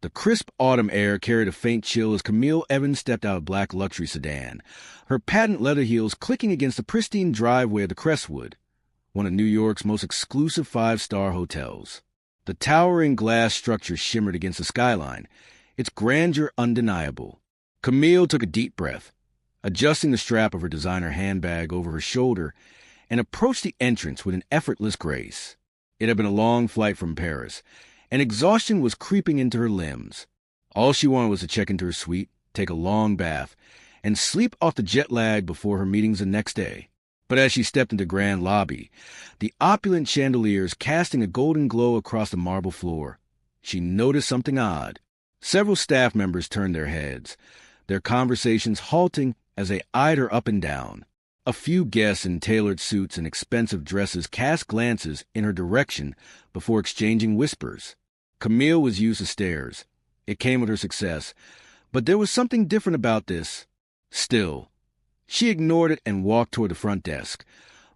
The crisp autumn air carried a faint chill as Camille Evans stepped out of a black luxury sedan, her patent leather heels clicking against the pristine driveway of the Crestwood, one of New York's most exclusive five-star hotels. The towering glass structure shimmered against the skyline, its grandeur undeniable. Camille took a deep breath, adjusting the strap of her designer handbag over her shoulder, and approached the entrance with an effortless grace. It had been a long flight from Paris, and exhaustion was creeping into her limbs. All she wanted was to check into her suite, take a long bath, and sleep off the jet lag before her meetings the next day. But as she stepped into the grand lobby, the opulent chandeliers casting a golden glow across the marble floor, she noticed something odd. Several staff members turned their heads, their conversations halting as they eyed her up and down. A few guests in tailored suits and expensive dresses cast glances in her direction before exchanging whispers. Camille was used to stares. It came with her success, but there was something different about this. Still, she ignored it and walked toward the front desk,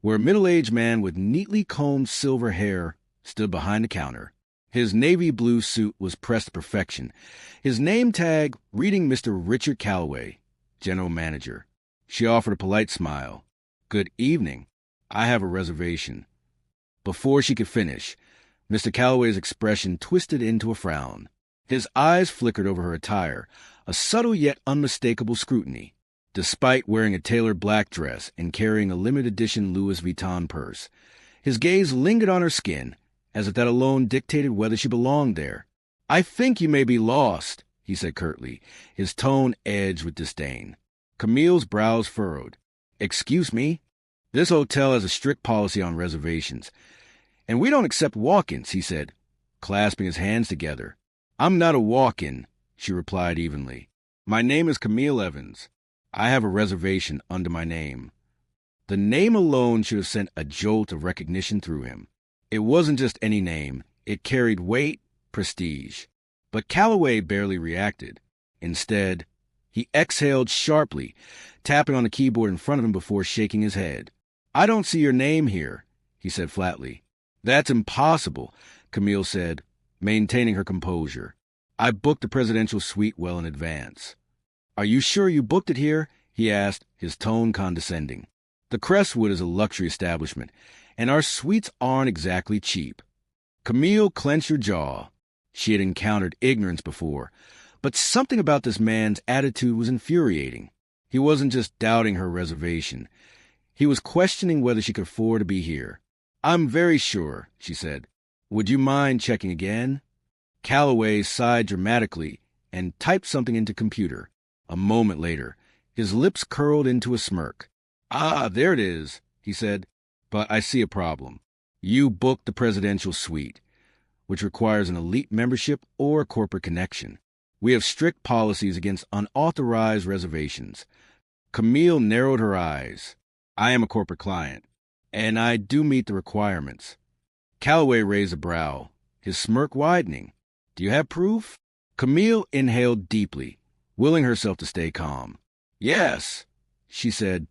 where a middle-aged man with neatly combed silver hair stood behind the counter. His navy blue suit was pressed to perfection, his name tag reading Mr. Richard Calloway, general manager. She offered a polite smile. "Good evening. I have a reservation." Before she could finish, Mr. Calloway's expression twisted into a frown. His eyes flickered over her attire, a subtle yet unmistakable scrutiny. Despite wearing a tailored black dress and carrying a limited-edition Louis Vuitton purse, his gaze lingered on her skin, as if that alone dictated whether she belonged there. "I think you may be lost," he said curtly, his tone edged with disdain. Camille's brows furrowed. "Excuse me? This hotel has a strict policy on reservations, and we don't accept walk-ins," he said, clasping his hands together. "I'm not a walk-in," she replied evenly. "My name is Camille Evans. I have a reservation under my name." The name alone should have sent a jolt of recognition through him. It wasn't just any name. It carried weight, prestige. But Calloway barely reacted. Instead, he exhaled sharply, tapping on the keyboard in front of him before shaking his head. "I don't see your name here," he said flatly. "That's impossible," Camille said, maintaining her composure. "I booked the presidential suite well in advance." "Are you sure you booked it here?" he asked, his tone condescending. "The Crestwood is a luxury establishment, and our suites aren't exactly cheap." Camille clenched her jaw. She had encountered ignorance before, but something about this man's attitude was infuriating. He wasn't just doubting her reservation. He was questioning whether she could afford to be here. "I'm very sure," she said. "Would you mind checking again?" Calloway sighed dramatically and typed something into computer. A moment later, his lips curled into a smirk. "Ah, there it is," he said. "But I see a problem. You booked the presidential suite, which requires an elite membership or a corporate connection. We have strict policies against unauthorized reservations." Camille narrowed her eyes. "I am a corporate client, and I do meet the requirements." Calloway raised a brow, his smirk widening. "Do you have proof?" Camille inhaled deeply, willing herself to stay calm. "Yes," she said,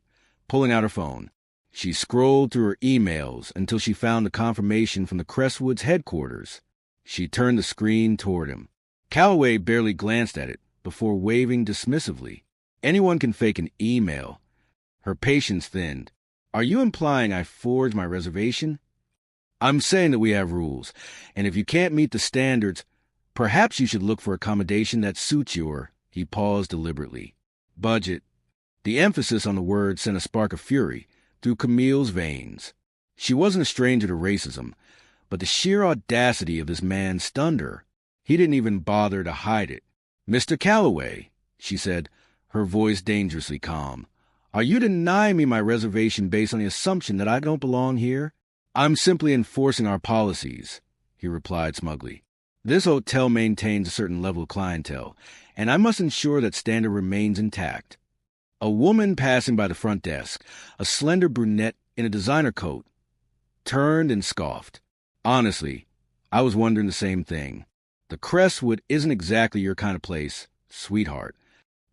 pulling out her phone. She scrolled through her emails until she found the confirmation from the Crestwood's headquarters. She turned the screen toward him. Calloway barely glanced at it before waving dismissively. "Anyone can fake an email." Her patience thinned. "Are you implying I forged my reservation?" "I'm saying that we have rules, and if you can't meet the standards, perhaps you should look for accommodation that suits your—" He paused deliberately. "Budget." The emphasis on the word sent a spark of fury through Camille's veins. She wasn't a stranger to racism, but the sheer audacity of this man stunned her. He didn't even bother to hide it. "Mr. Calloway," she said, her voice dangerously calm, "are you denying me my reservation based on the assumption that I don't belong here?" "I'm simply enforcing our policies," he replied smugly. "This hotel maintains a certain level of clientele, and I must ensure that standard remains intact." A woman passing by the front desk, a slender brunette in a designer coat, turned and scoffed. "Honestly, I was wondering the same thing. The Crestwood isn't exactly your kind of place, sweetheart."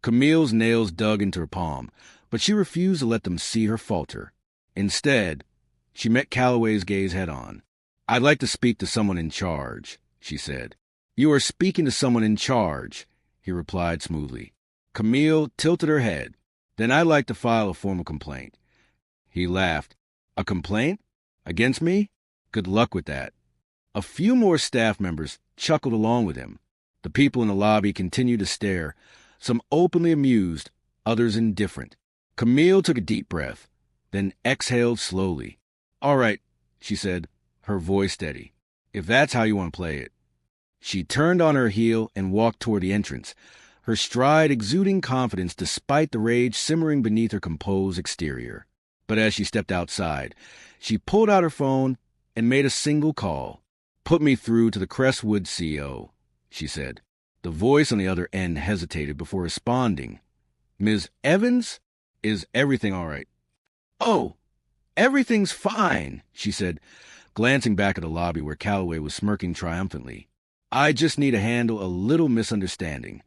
Camille's nails dug into her palm, but she refused to let them see her falter. Instead, she met Calloway's gaze head-on. "I'd like to speak to someone in charge," she said. You are speaking to someone in charge, he replied smoothly. Camille tilted her head. Then I'd like to file a formal complaint. He laughed. A complaint? Against me? Good luck with that. A few more staff members chuckled along with him. The people in the lobby continued to stare, some openly amused, others indifferent. Camille took a deep breath, then exhaled slowly. All right, she said, her voice steady. If that's how you want to play it. She turned on her heel and walked toward the entrance, her stride exuding confidence despite the rage simmering beneath her composed exterior. But as she stepped outside, she pulled out her phone and made a single call. Put me through to the Crestwood CEO, she said. The voice on the other end hesitated before responding. Ms. Evans? Is everything all right? Oh, everything's fine, she said, glancing back at the lobby where Calloway was smirking triumphantly. I just need to handle a little misunderstanding.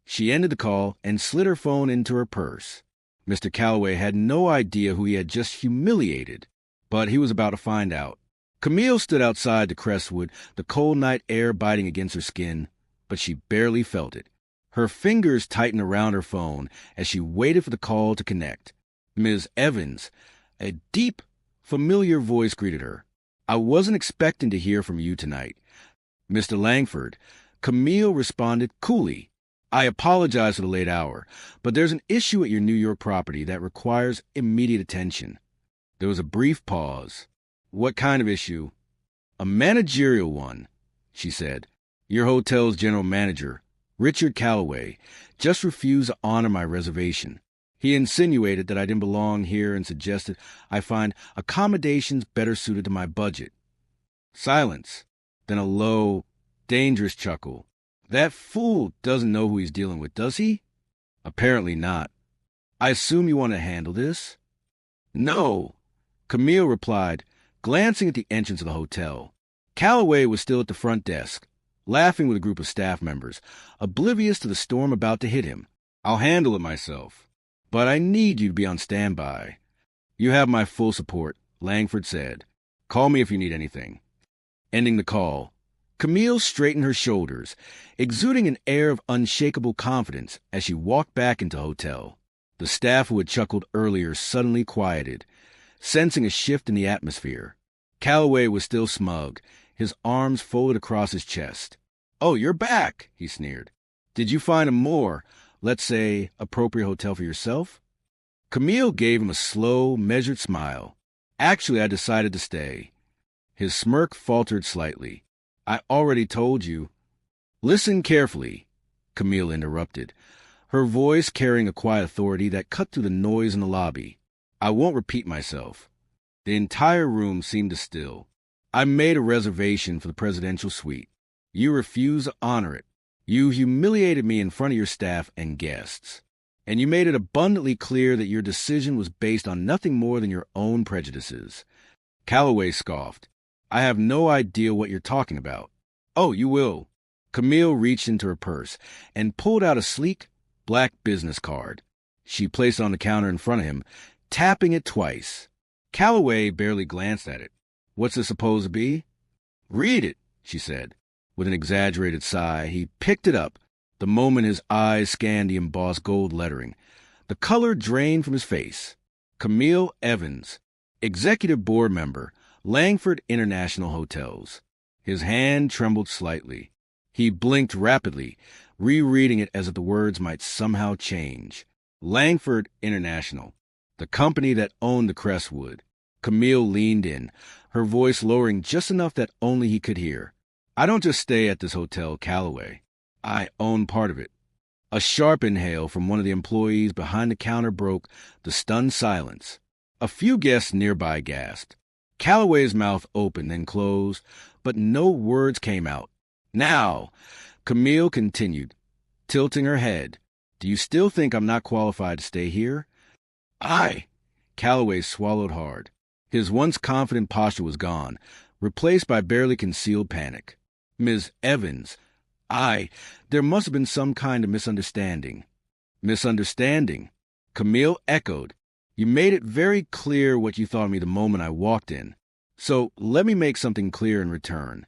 She ended the call and slid her phone into her purse. Mr. Calloway had no idea who he had just humiliated, but he was about to find out. Camille stood outside the Crestwood, the cold night air biting against her skin, but she barely felt it. Her fingers tightened around her phone as she waited for the call to connect. Ms. Evans, a deep, familiar voice greeted her. I wasn't expecting to hear from you tonight. Mr. Langford, Camille responded coolly. I apologize for the late hour, but there's an issue at your New York property that requires immediate attention. There was a brief pause. What kind of issue? A managerial one, she said. Your hotel's general manager, Richard Calloway, just refused to honor my reservation. He insinuated that I didn't belong here and suggested I find accommodations better suited to my budget. Silence, then a low, dangerous chuckle. That fool doesn't know who he's dealing with, does he? Apparently not. I assume you want to handle this? No, Camille replied, glancing at the entrance of the hotel. Calloway was still at the front desk, laughing with a group of staff members, oblivious to the storm about to hit him. I'll handle it myself, but I need you to be on standby. You have my full support, Langford said. Call me if you need anything. Ending the call, Camille straightened her shoulders, exuding an air of unshakable confidence as she walked back into the hotel. The staff who had chuckled earlier suddenly quieted, sensing a shift in the atmosphere. Calloway was still smug, his arms folded across his chest. Oh, you're back, he sneered. Did you find a more, let's say, appropriate hotel for yourself? Camille gave him a slow, measured smile. Actually, I decided to stay. His smirk faltered slightly. I already told you. Listen carefully, Camille interrupted, her voice carrying a quiet authority that cut through the noise in the lobby. I won't repeat myself. The entire room seemed to still. I made a reservation for the presidential suite. You refused to honor it. You humiliated me in front of your staff and guests. And you made it abundantly clear that your decision was based on nothing more than your own prejudices. Calloway scoffed. I have no idea what you're talking about. Oh, you will. Camille reached into her purse and pulled out a sleek, black business card. She placed it on the counter in front of him, tapping it twice. Calloway barely glanced at it. What's it supposed to be? Read it, she said. With an exaggerated sigh, he picked it up, the moment his eyes scanned the embossed gold lettering. The color drained from his face. Camille Evans, Executive Board Member, Langford International Hotels. His hand trembled slightly. He blinked rapidly, rereading it as if the words might somehow change. Langford International, the company that owned the Crestwood. Camille leaned in, her voice lowering just enough that only he could hear. I don't just stay at this hotel, Calloway. I own part of it. A sharp inhale from one of the employees behind the counter broke the stunned silence. A few guests nearby gasped. Calloway's mouth opened and closed, but no words came out. Now, Camille continued, tilting her head. Do you still think I'm not qualified to stay here? Calloway swallowed hard. His once confident posture was gone, replaced by barely concealed panic. Ms. Evans, there must have been some kind of misunderstanding. Misunderstanding? Camille echoed. You made it very clear what you thought of me the moment I walked in. So let me make something clear in return.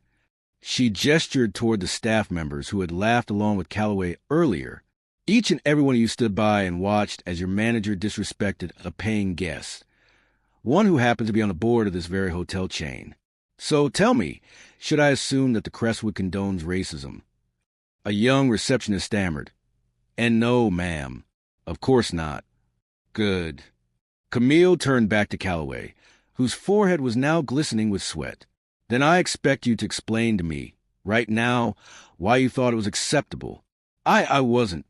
She gestured toward the staff members who had laughed along with Calloway earlier. Each and every one of you stood by and watched as your manager disrespected a paying guest, one who happened to be on the board of this very hotel chain. So tell me, should I assume that the Crestwood condones racism? A young receptionist stammered. And no, ma'am. Of course not. Good. Camille turned back to Calloway, whose forehead was now glistening with sweat. Then I expect you to explain to me, right now, why you thought it was acceptable. I wasn't.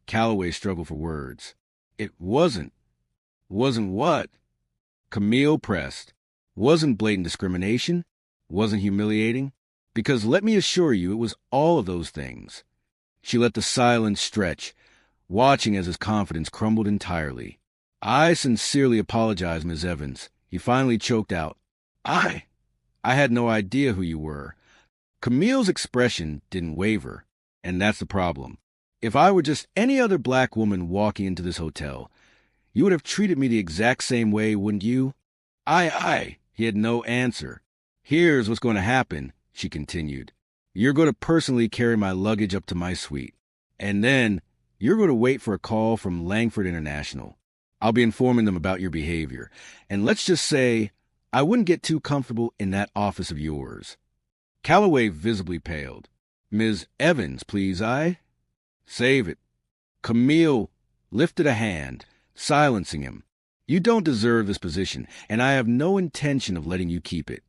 Calloway struggled for words. It wasn't. Wasn't what? Camille pressed. Wasn't blatant discrimination? Wasn't humiliating? Because let me assure you, it was all of those things. She let the silence stretch, watching as his confidence crumbled entirely. I sincerely apologize, Miss Evans. He finally choked out. I had no idea who you were. Camille's expression didn't waver, and that's the problem. If I were just any other black woman walking into this hotel, you would have treated me the exact same way, wouldn't you? He had no answer. Here's what's going to happen, she continued. You're going to personally carry my luggage up to my suite, and then you're going to wait for a call from Langford International. I'll be informing them about your behavior, and let's just say I wouldn't get too comfortable in that office of yours. Calloway visibly paled. Ms. Evans, please, Save it. Camille lifted a hand, silencing him. You don't deserve this position, and I have no intention of letting you keep it.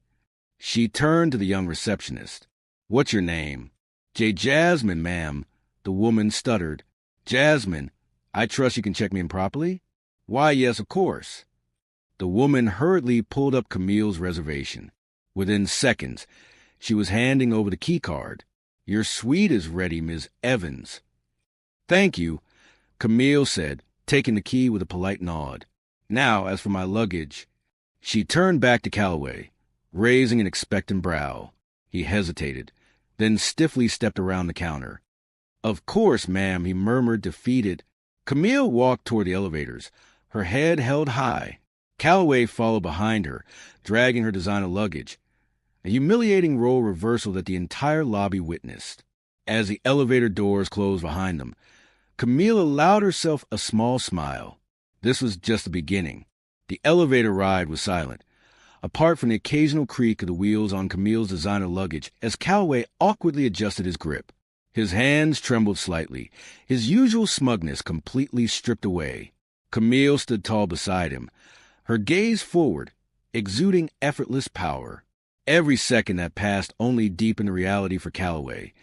She turned to the young receptionist. What's your name? Jasmine, ma'am. The woman stuttered. Jasmine, I trust you can check me in properly? Why, yes, of course. The woman hurriedly pulled up Camille's reservation. Within seconds, she was handing over the key card. Your suite is ready, Ms. Evans. Thank you, Camille said, taking the key with a polite nod. Now, as for my luggage. She turned back to Calloway, raising an expectant brow. He hesitated, then stiffly stepped around the counter. Of course, ma'am, he murmured, defeated. Camille walked toward the elevators, her head held high. Calloway followed behind her, dragging her designer luggage, a humiliating role reversal that the entire lobby witnessed. As the elevator doors closed behind them, Camille allowed herself a small smile. This was just the beginning. The elevator ride was silent, apart from the occasional creak of the wheels on Camille's designer luggage as Calloway awkwardly adjusted his grip. His hands trembled slightly, his usual smugness completely stripped away. Camille stood tall beside him, her gaze forward, exuding effortless power. Every second that passed only deepened the reality for Calloway.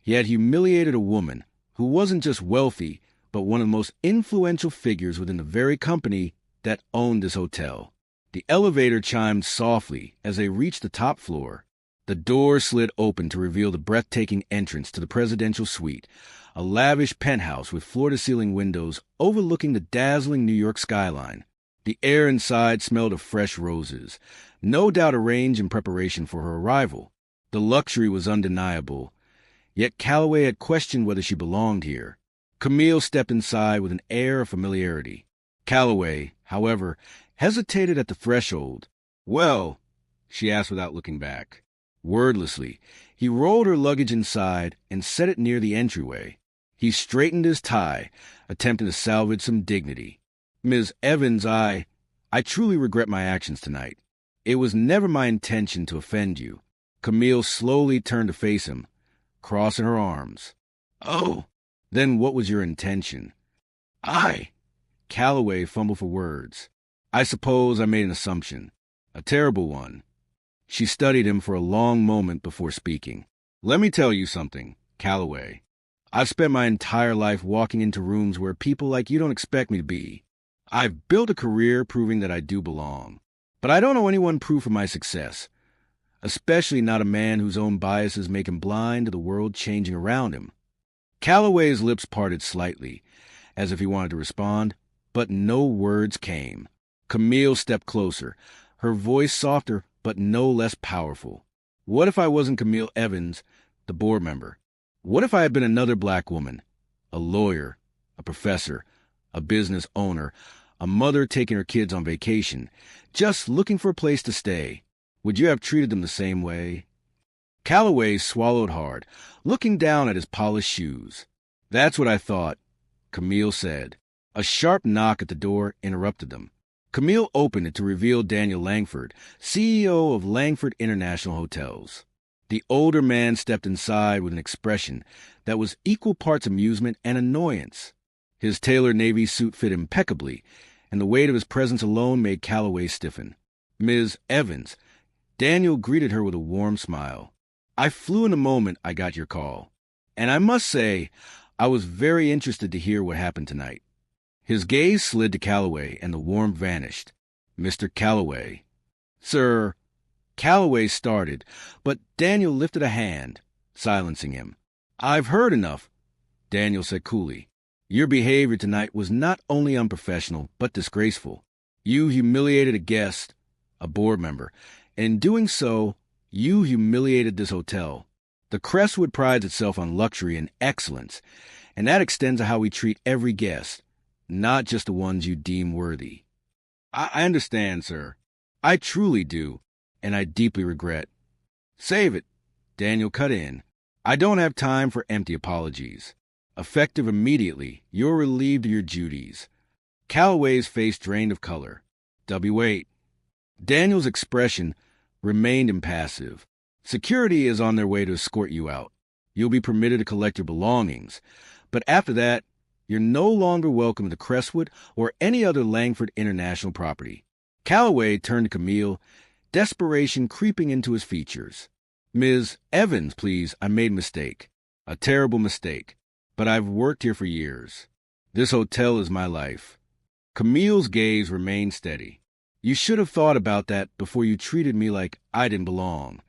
He had humiliated a woman who wasn't just wealthy, but one of the most influential figures within the very company that owned this hotel. The elevator chimed softly as they reached the top floor. The door slid open to reveal the breathtaking entrance to the presidential suite, a lavish penthouse with floor-to-ceiling windows overlooking the dazzling New York skyline. The air inside smelled of fresh roses, no doubt arranged in preparation for her arrival. The luxury was undeniable, yet Calloway had questioned whether she belonged here. Camille stepped inside with an air of familiarity. Calloway, however, hesitated at the threshold. Well, she asked without looking back. Wordlessly, he rolled her luggage inside and set it near the entryway. He straightened his tie, attempting to salvage some dignity. Ms. Evans, I truly regret my actions tonight. It was never my intention to offend you. Camille slowly turned to face him, crossing her arms. Oh, then what was your intention? Calloway fumbled for words. I suppose I made an assumption. A terrible one. She studied him for a long moment before speaking. Let me tell you something, Calloway. I've spent my entire life walking into rooms where people like you don't expect me to be. I've built a career proving that I do belong. But I don't know anyone proof of my success, especially not a man whose own biases make him blind to the world changing around him. Calloway's lips parted slightly, as if he wanted to respond, but no words came. Camille stepped closer, her voice softer but no less powerful. What if I wasn't Camille Evans, the board member? What if I had been another black woman, a lawyer, a professor, a business owner, a mother taking her kids on vacation, just looking for a place to stay? Would you have treated them the same way? Calloway swallowed hard, looking down at his polished shoes. "That's what I thought," Camille said. A sharp knock at the door interrupted them. Camille opened it to reveal Daniel Langford, CEO of Langford International Hotels. The older man stepped inside with an expression that was equal parts amusement and annoyance. His tailored navy suit fit impeccably, and the weight of his presence alone made Calloway stiffen. "Ms. Evans," Daniel greeted her with a warm smile. "I flew in the moment I got your call, and I must say I was very interested to hear what happened tonight." His gaze slid to Calloway, and the warmth vanished. "Mr. Calloway." "Sir," Calloway started, but Daniel lifted a hand, silencing him. "I've heard enough," Daniel said coolly. "Your behavior tonight was not only unprofessional, but disgraceful. You humiliated a guest, a board member, and in doing so, you humiliated this hotel. The Crestwood prides itself on luxury and excellence, and that extends to how we treat every guest, not just the ones you deem worthy." I understand, sir. I truly do, and I deeply regret." "Save it," Daniel cut in. "I don't have time for empty apologies. Effective immediately, you're relieved of your duties." Calloway's face drained of color. "W8." Daniel's expression remained impassive. "Security is on their way to escort you out. You'll be permitted to collect your belongings, but after that, you're no longer welcome to Crestwood or any other Langford International property." Calloway turned to Camille, desperation creeping into his features. "Ms. Evans, please, I made a mistake. A terrible mistake. But I've worked here for years. This hotel is my life." Camille's gaze remained steady. "You should have thought about that before you treated me like I didn't belong."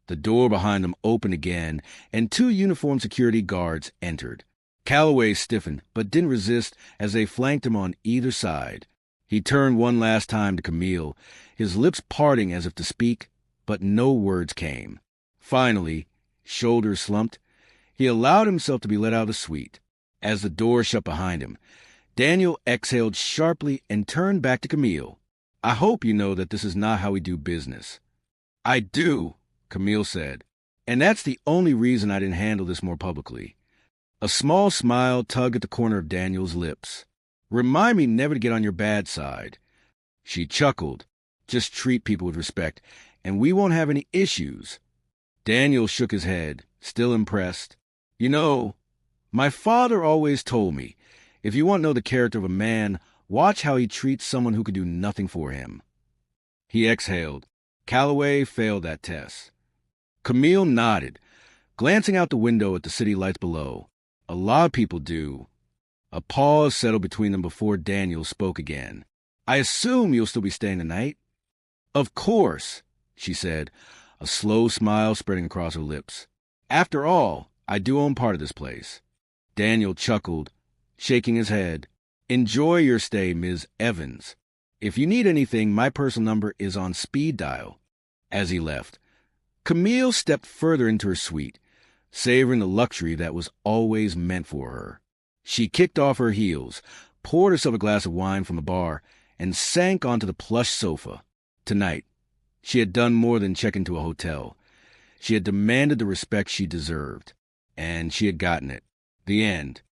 The door behind them opened again, and 2 uniformed security guards entered. Calloway stiffened, but didn't resist as they flanked him on either side. He turned one last time to Camille, his lips parting as if to speak, but no words came. Finally, shoulders slumped, he allowed himself to be let out of the suite. As the door shut behind him, Daniel exhaled sharply and turned back to Camille. "I hope you know that this is not how we do business." "I do," Camille said, "and that's the only reason I didn't handle this more publicly." A small smile tugged at the corner of Daniel's lips. "Remind me never to get on your bad side." She chuckled. "Just treat people with respect, and we won't have any issues." Daniel shook his head, still impressed. "You know, my father always told me, if you want to know the character of a man, watch how he treats someone who could do nothing for him." He exhaled. Calloway failed that test. Camille nodded, glancing out the window at the city lights below. "A lot of people do." A pause settled between them before Daniel spoke again. "I assume you'll still be staying the night?" "Of course," she said, a slow smile spreading across her lips. "After all, I do own part of this place." Daniel chuckled, shaking his head. "Enjoy your stay, Ms. Evans. If you need anything, my personal number is on speed dial." As he left, Camille stepped further into her suite, savoring the luxury that was always meant for her. She kicked off her heels, poured herself a glass of wine from the bar, and sank onto the plush sofa. Tonight, she had done more than check into a hotel. She had demanded the respect she deserved, and she had gotten it. The end.